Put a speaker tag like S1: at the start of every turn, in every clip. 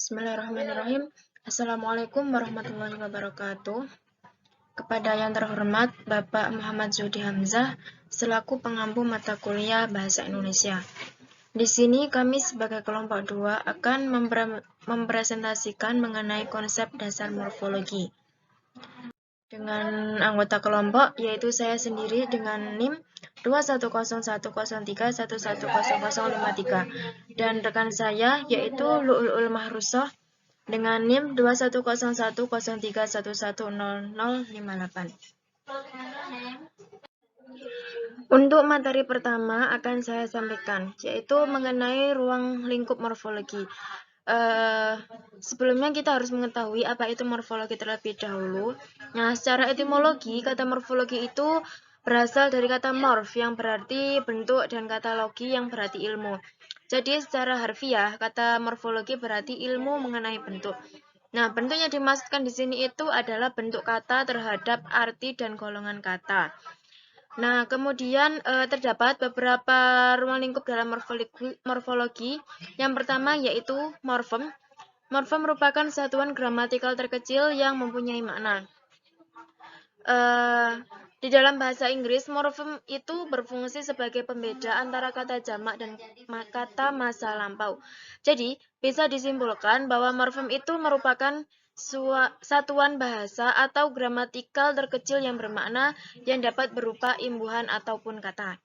S1: Bismillahirrahmanirrahim. Assalamualaikum warahmatullahi wabarakatuh. Kepada yang terhormat Bapak Muhammad Zudi Hamzah selaku pengampu mata kuliah Bahasa Indonesia. Di sini kami sebagai kelompok 2 akan mempresentasikan mengenai konsep dasar morfologi. Dengan anggota kelompok yaitu saya sendiri dengan NIM 2101031100053 dan rekan saya yaitu Lu'ul Mahrusoh dengan NIM 2101031100058. Untuk materi pertama akan saya sampaikan, yaitu mengenai ruang lingkup morfologi. Sebelumnya kita harus mengetahui apa itu morfologi terlebih dahulu. Nah, secara etimologi, kata morfologi itu berasal dari kata morf yang berarti bentuk dan kata logi yang berarti ilmu. Jadi secara harfiah, kata morfologi berarti ilmu mengenai bentuk. Nah, bentuk yang dimaksudkan di sini itu adalah bentuk kata terhadap arti dan golongan kata. Nah, kemudian terdapat beberapa ruang lingkup dalam morfologi. Yang pertama yaitu morfem. Morfem merupakan satuan gramatikal terkecil yang mempunyai makna. Di dalam bahasa Inggris, morfem itu berfungsi sebagai pembeda antara kata jamak dan kata masa lampau. Jadi, bisa disimpulkan bahwa morfem itu merupakan satuan bahasa atau gramatikal terkecil yang bermakna yang dapat berupa imbuhan ataupun kata.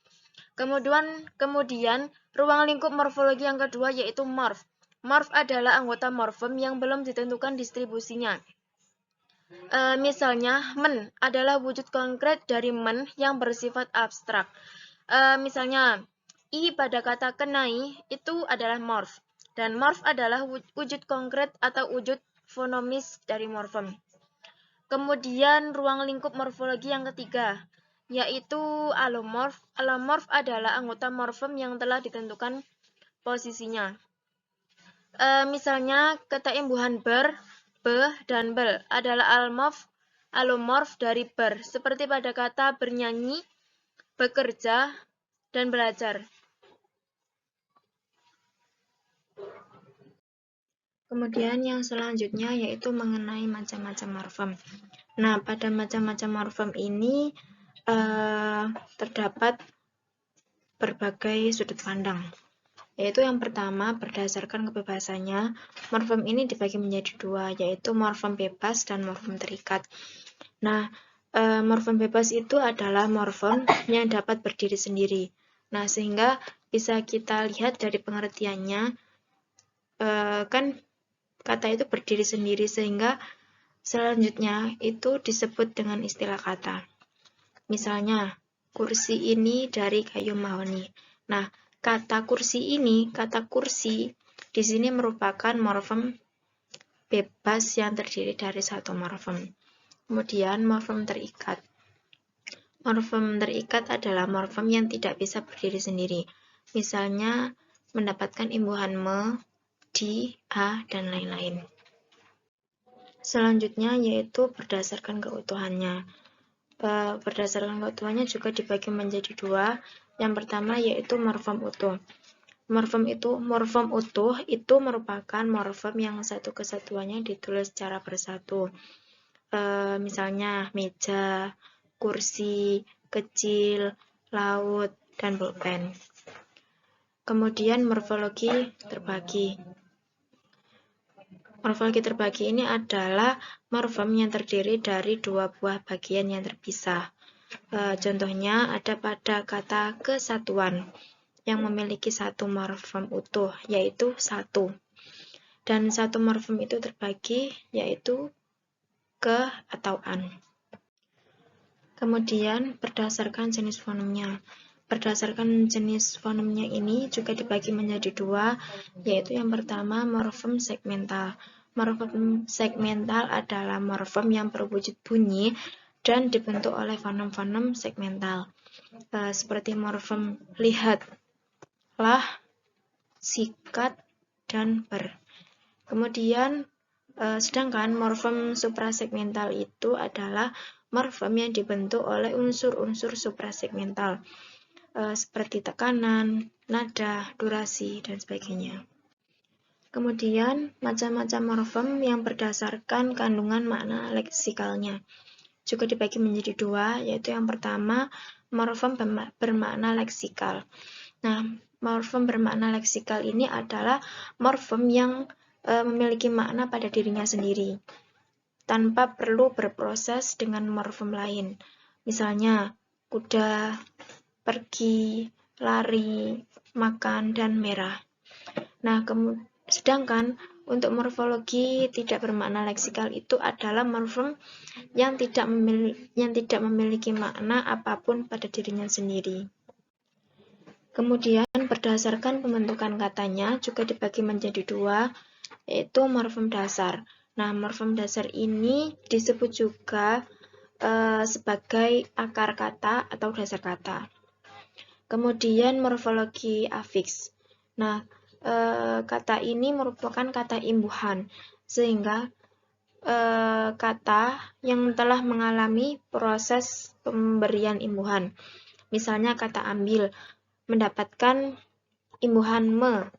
S1: Kemudian ruang lingkup morfologi yang kedua yaitu morf. Morf adalah anggota morfem yang belum ditentukan distribusinya. Misalnya, men adalah wujud konkret dari men yang bersifat abstrak. Misalnya, i pada kata kenai itu adalah morf. Dan morf adalah wujud konkret atau wujud fonemis dari morfem. Kemudian ruang lingkup morfologi yang ketiga, yaitu alomorf. Alomorf adalah anggota morfem yang telah ditentukan posisinya. Misalnya, kata imbuhan ber, be, dan bel adalah alomorf dari ber, seperti pada kata bernyanyi, bekerja, dan belajar. Kemudian yang selanjutnya yaitu mengenai macam-macam morfem. Nah, pada macam-macam morfem ini terdapat berbagai sudut pandang. Yaitu yang pertama, berdasarkan kebebasannya, morfem ini dibagi menjadi dua, yaitu morfem bebas dan morfem terikat. Nah, morfem bebas itu adalah morfem yang dapat berdiri sendiri. Nah, sehingga bisa kita lihat dari pengertiannya, kan kata itu berdiri sendiri, sehingga selanjutnya itu disebut dengan istilah kata. Misalnya, kursi ini dari kayu mahoni. Nah, kata kursi di sini merupakan morfem bebas yang terdiri dari satu morfem. Kemudian morfem terikat. Morfem terikat adalah morfem yang tidak bisa berdiri sendiri. Misalnya, mendapatkan imbuhan me, di, a, dan lain-lain. Selanjutnya yaitu berdasarkan keutuhannya. Berdasarkan keutuhannya juga dibagi menjadi dua. Yang pertama yaitu morfem utuh. Morfem utuh itu merupakan morfem yang satu kesatuannya ditulis secara bersatu. Misalnya meja, kursi, kecil, laut, dan pulpen. Kemudian morfologi terbagi. Morfologi terbagi ini adalah morfem yang terdiri dari dua buah bagian yang terpisah. Contohnya ada pada kata kesatuan yang memiliki satu morfem utuh, yaitu satu. Dan satu morfem itu terbagi, yaitu ke atau an. Kemudian berdasarkan jenis fonemnya. Berdasarkan jenis fonemnya ini juga dibagi menjadi dua, yaitu yang pertama morfem segmental. Morfem segmental adalah morfem yang berwujud bunyi dan dibentuk oleh fonem-fonem segmental. Seperti morfem lihat, lah, sikat, dan ber. Kemudian, sedangkan morfem suprasegmental itu adalah morfem yang dibentuk oleh unsur-unsur suprasegmental, seperti tekanan, nada, durasi, dan sebagainya. Kemudian, macam-macam morfem yang berdasarkan kandungan makna leksikalnya juga dibagi menjadi dua, yaitu yang pertama, morfem bermakna leksikal. Nah, morfem bermakna leksikal ini adalah morfem yang memiliki makna pada dirinya sendiri, tanpa perlu berproses dengan morfem lain. Misalnya, kuda, pergi, lari, makan, dan merah. Nah, sedangkan untuk morfologi tidak bermakna leksikal itu adalah morfem yang tidak memiliki makna apapun pada dirinya sendiri. Kemudian berdasarkan pembentukan katanya juga dibagi menjadi dua, yaitu morfem dasar. Nah, morfem dasar ini disebut juga sebagai akar kata atau dasar kata. Kemudian morfologi afiks. Nah, kata ini merupakan kata imbuhan, sehingga kata yang telah mengalami proses pemberian imbuhan. Misalnya kata ambil mendapatkan imbuhan me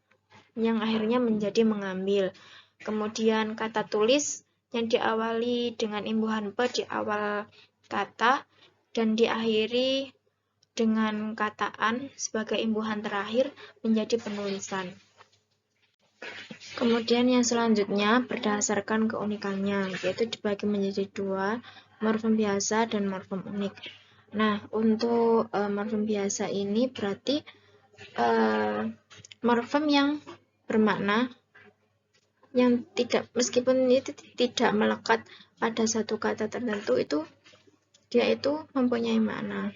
S1: yang akhirnya menjadi mengambil. Kemudian kata tulis yang diawali dengan imbuhan pe di awal kata dan diakhiri dengan kata an sebagai imbuhan terakhir menjadi penulisan. Kemudian yang selanjutnya berdasarkan keunikannya, yaitu dibagi menjadi dua, morfem biasa dan morfem unik. Nah, untuk morfem biasa ini berarti morfem yang bermakna yang tidak, meskipun itu tidak melekat pada satu kata tertentu, itu dia itu mempunyai makna.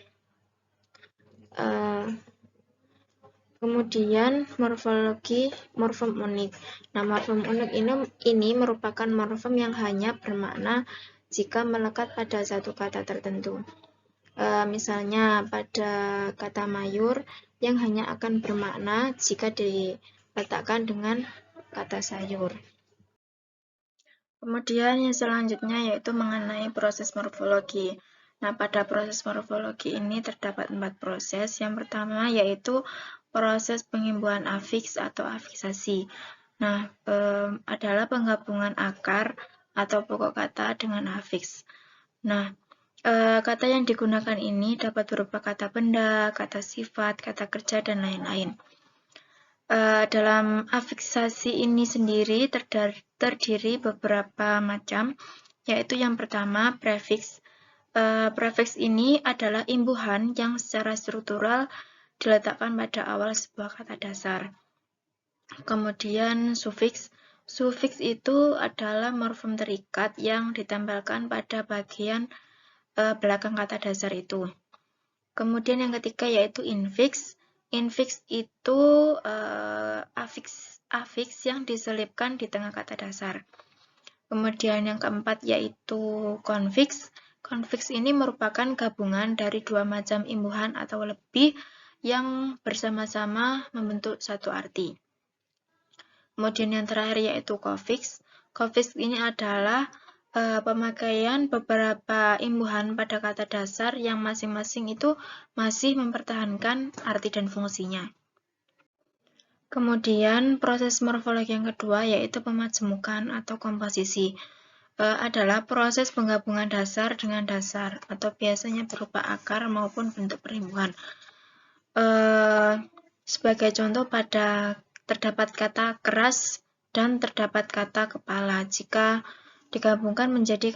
S1: Kemudian morfologi morfem unik. Nah, morfem unik ini merupakan morfem yang hanya bermakna jika melekat pada satu kata tertentu. Misalnya pada kata mayur yang hanya akan bermakna jika diletakkan dengan kata sayur. Kemudian yang selanjutnya yaitu mengenai proses morfologi. Nah, pada proses morfologi ini terdapat 4 proses. Yang pertama yaitu proses pengimbuhan afiks atau afiksasi. Nah, adalah penggabungan akar atau pokok kata dengan afiks. Nah, kata yang digunakan ini dapat berupa kata benda, kata sifat, kata kerja, dan lain-lain. Dalam afiksasi ini sendiri terdiri beberapa macam, yaitu yang pertama prefiks. Prefiks ini adalah imbuhan yang secara struktural diletakkan pada awal sebuah kata dasar. Kemudian sufiks. Sufiks itu adalah morfem terikat yang ditempelkan pada bagian belakang kata dasar itu. Kemudian yang ketiga yaitu infiks. Infiks itu afiks yang diselipkan di tengah kata dasar. Kemudian yang keempat yaitu konfiks. Konfiks ini merupakan gabungan dari dua macam imbuhan atau lebih yang bersama-sama membentuk satu arti. Kemudian yang terakhir yaitu kofiks. Kofiks ini adalah pemakaian beberapa imbuhan pada kata dasar yang masing-masing itu masih mempertahankan arti dan fungsinya. Kemudian proses morfologi yang kedua yaitu pemajemukan atau komposisi. Adalah proses penggabungan dasar dengan dasar atau biasanya berupa akar maupun bentuk perimbuhan. Sebagai contoh terdapat kata keras dan terdapat kata kepala. Jika digabungkan menjadi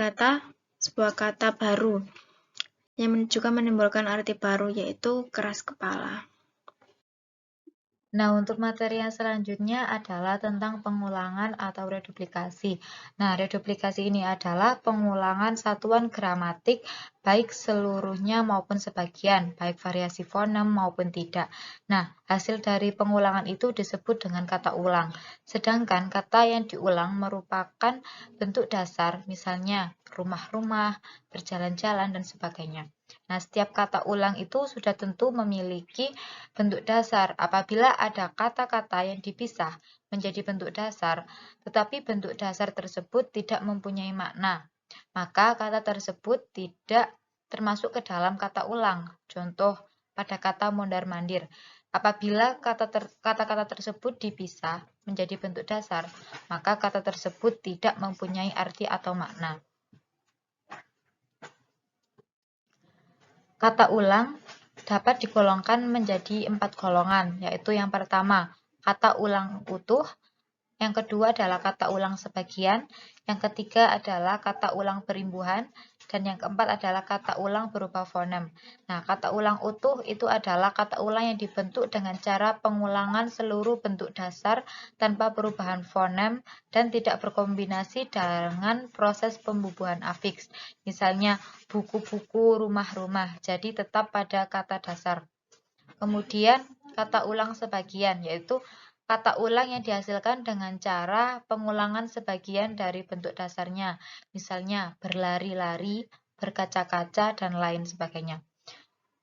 S1: sebuah kata baru yang juga menimbulkan arti baru yaitu keras kepala.
S2: Nah, untuk materi yang selanjutnya adalah tentang pengulangan atau reduplikasi. Nah, reduplikasi ini adalah pengulangan satuan gramatik baik seluruhnya maupun sebagian, baik variasi fonem maupun tidak. Nah, hasil dari pengulangan itu disebut dengan kata ulang. Sedangkan kata yang diulang merupakan bentuk dasar, misalnya rumah-rumah, berjalan-jalan, dan sebagainya. Nah, setiap kata ulang itu sudah tentu memiliki bentuk dasar. Apabila ada kata-kata yang dipisah menjadi bentuk dasar, tetapi bentuk dasar tersebut tidak mempunyai makna, maka kata tersebut tidak termasuk ke dalam kata ulang. Contoh pada kata mondar-mandir. Apabila kata-kata tersebut dipisah menjadi bentuk dasar, maka kata tersebut tidak mempunyai arti atau makna. Kata ulang dapat digolongkan menjadi 4 golongan, yaitu yang pertama, kata ulang utuh, yang kedua adalah kata ulang sebagian, yang ketiga adalah kata ulang berimbuhan, dan yang keempat adalah kata ulang berupa fonem. Nah, kata ulang utuh itu adalah kata ulang yang dibentuk dengan cara pengulangan seluruh bentuk dasar tanpa perubahan fonem dan tidak berkombinasi dengan proses pembubuhan afiks. Misalnya, buku-buku, rumah-rumah, jadi tetap pada kata dasar. Kemudian, kata ulang sebagian, yaitu kata ulang yang dihasilkan dengan cara pengulangan sebagian dari bentuk dasarnya, misalnya berlari-lari, berkaca-kaca, dan lain sebagainya.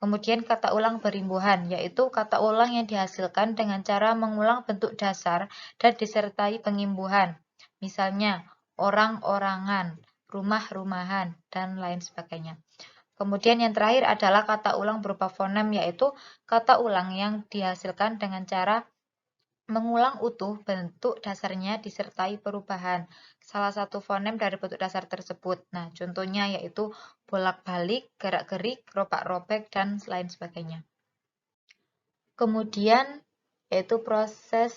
S2: Kemudian kata ulang berimbuhan, yaitu kata ulang yang dihasilkan dengan cara mengulang bentuk dasar dan disertai pengimbuhan, misalnya orang-orangan, rumah-rumahan, dan lain sebagainya. Kemudian yang terakhir adalah kata ulang berupa fonem, yaitu kata ulang yang dihasilkan dengan cara mengulang utuh bentuk dasarnya disertai perubahan salah satu fonem dari bentuk dasar tersebut. Nah, contohnya yaitu bolak-balik, gerak-gerik, robak-robek, dan lain sebagainya. Kemudian yaitu proses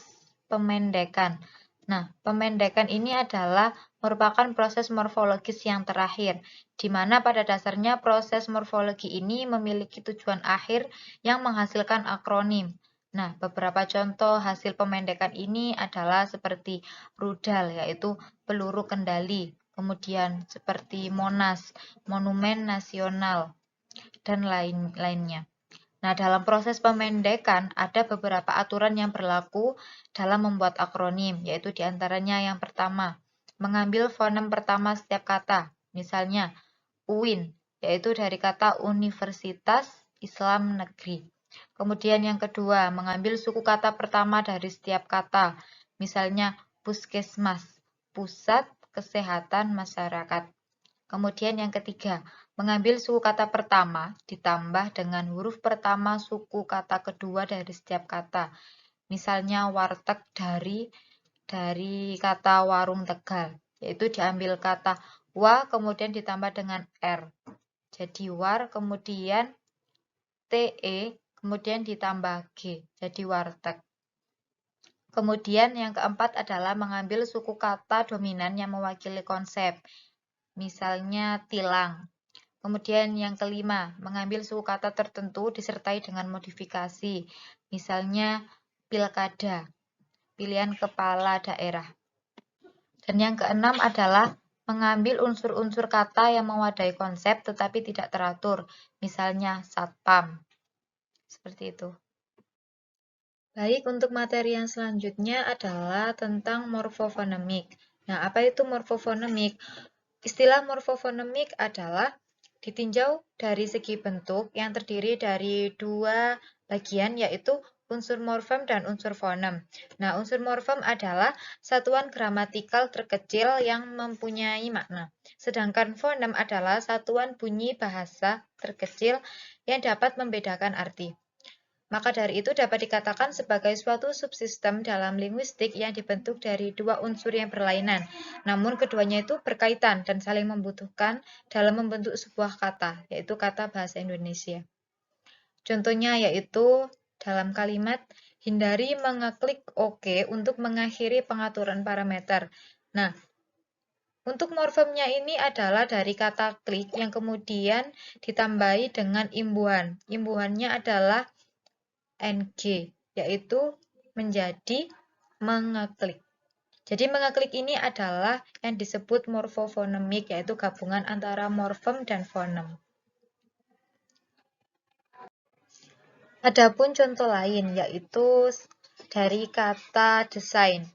S2: pemendekan. Nah, pemendekan ini adalah merupakan proses morfologis yang terakhir, di mana pada dasarnya proses morfologi ini memiliki tujuan akhir yang menghasilkan akronim. Nah, beberapa contoh hasil pemendekan ini adalah seperti rudal, yaitu peluru kendali, kemudian seperti Monas, Monumen Nasional, dan lain-lainnya. Nah, dalam proses pemendekan ada beberapa aturan yang berlaku dalam membuat akronim, yaitu diantaranya yang pertama, mengambil fonem pertama setiap kata, misalnya UIN, yaitu dari kata Universitas Islam Negeri. Kemudian yang kedua, mengambil suku kata pertama dari setiap kata, misalnya puskesmas, pusat kesehatan masyarakat. Kemudian yang ketiga, mengambil suku kata pertama ditambah dengan huruf pertama suku kata kedua dari setiap kata. Misalnya warteg dari kata warung Tegal, yaitu diambil kata wa kemudian ditambah dengan r. Jadi war kemudian te kemudian ditambah g, jadi warteg. Kemudian yang keempat adalah mengambil suku kata dominan yang mewakili konsep. Misalnya tilang. Kemudian yang kelima, mengambil suku kata tertentu disertai dengan modifikasi. Misalnya pilkada, pilihan kepala daerah. Dan yang keenam adalah mengambil unsur-unsur kata yang mewadai konsep tetapi tidak teratur. Misalnya satpam. Seperti itu. Baik, untuk materi yang selanjutnya adalah tentang morfofonemik. Nah, apa itu morfofonemik? Istilah morfofonemik adalah ditinjau dari segi bentuk yang terdiri dari dua bagian, yaitu unsur morfem dan unsur fonem. Nah, unsur morfem adalah satuan gramatikal terkecil yang mempunyai makna. Sedangkan fonem adalah satuan bunyi bahasa terkecil yang dapat membedakan arti. Maka dari itu dapat dikatakan sebagai suatu subsistem dalam linguistik yang dibentuk dari dua unsur yang berlainan, namun keduanya itu berkaitan dan saling membutuhkan dalam membentuk sebuah kata, yaitu kata bahasa Indonesia. Contohnya yaitu dalam kalimat, hindari mengeklik OK untuk mengakhiri pengaturan parameter. Nah, untuk morfemnya ini adalah dari kata klik yang kemudian ditambahi dengan imbuhan. Imbuhannya adalah ng, yaitu menjadi mengeklik. Jadi mengeklik ini adalah yang disebut morfofonemik, yaitu gabungan antara morfem dan fonem. Adapun contoh lain yaitu dari kata desain.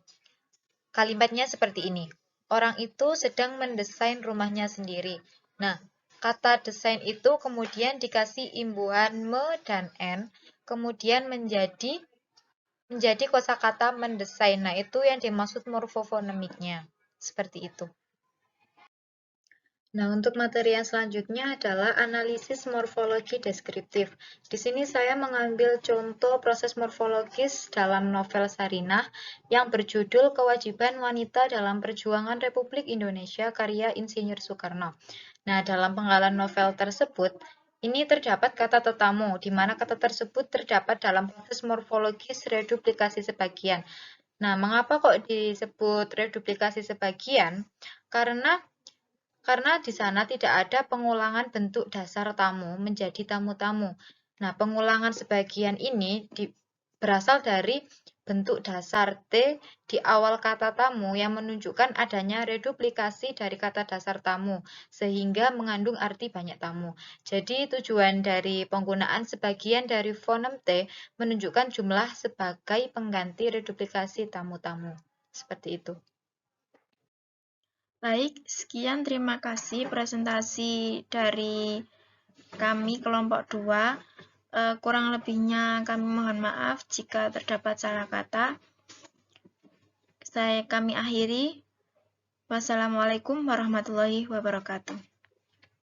S2: Kalimatnya seperti ini. Orang itu sedang mendesain rumahnya sendiri. Nah, kata desain itu kemudian dikasih imbuhan me dan n, kemudian menjadi kosakata mendesain. Nah, itu yang dimaksud morfofonemiknya. Seperti itu. Nah, untuk materi yang selanjutnya adalah analisis morfologi deskriptif. Di sini saya mengambil contoh proses morfologis dalam novel Sarinah yang berjudul Kewajiban Wanita dalam Perjuangan Republik Indonesia karya Insinyur Soekarno. Nah, dalam penggalan novel tersebut, ini terdapat kata tetamu, di mana kata tersebut terdapat dalam proses morfologis reduplikasi sebagian. Nah, mengapa kok disebut reduplikasi sebagian? Karena di sana tidak ada pengulangan bentuk dasar tamu menjadi tamu-tamu. Nah, pengulangan sebagian ini berasal dari bentuk dasar T di awal kata tamu yang menunjukkan adanya reduplikasi dari kata dasar tamu, sehingga mengandung arti banyak tamu. Jadi, tujuan dari penggunaan sebagian dari fonem T menunjukkan jumlah sebagai pengganti reduplikasi tamu-tamu. Seperti itu.
S1: Baik, sekian terima kasih presentasi dari kami kelompok 2. Kurang lebihnya kami mohon maaf jika terdapat salah kata. Kami akhiri. Wassalamualaikum warahmatullahi wabarakatuh.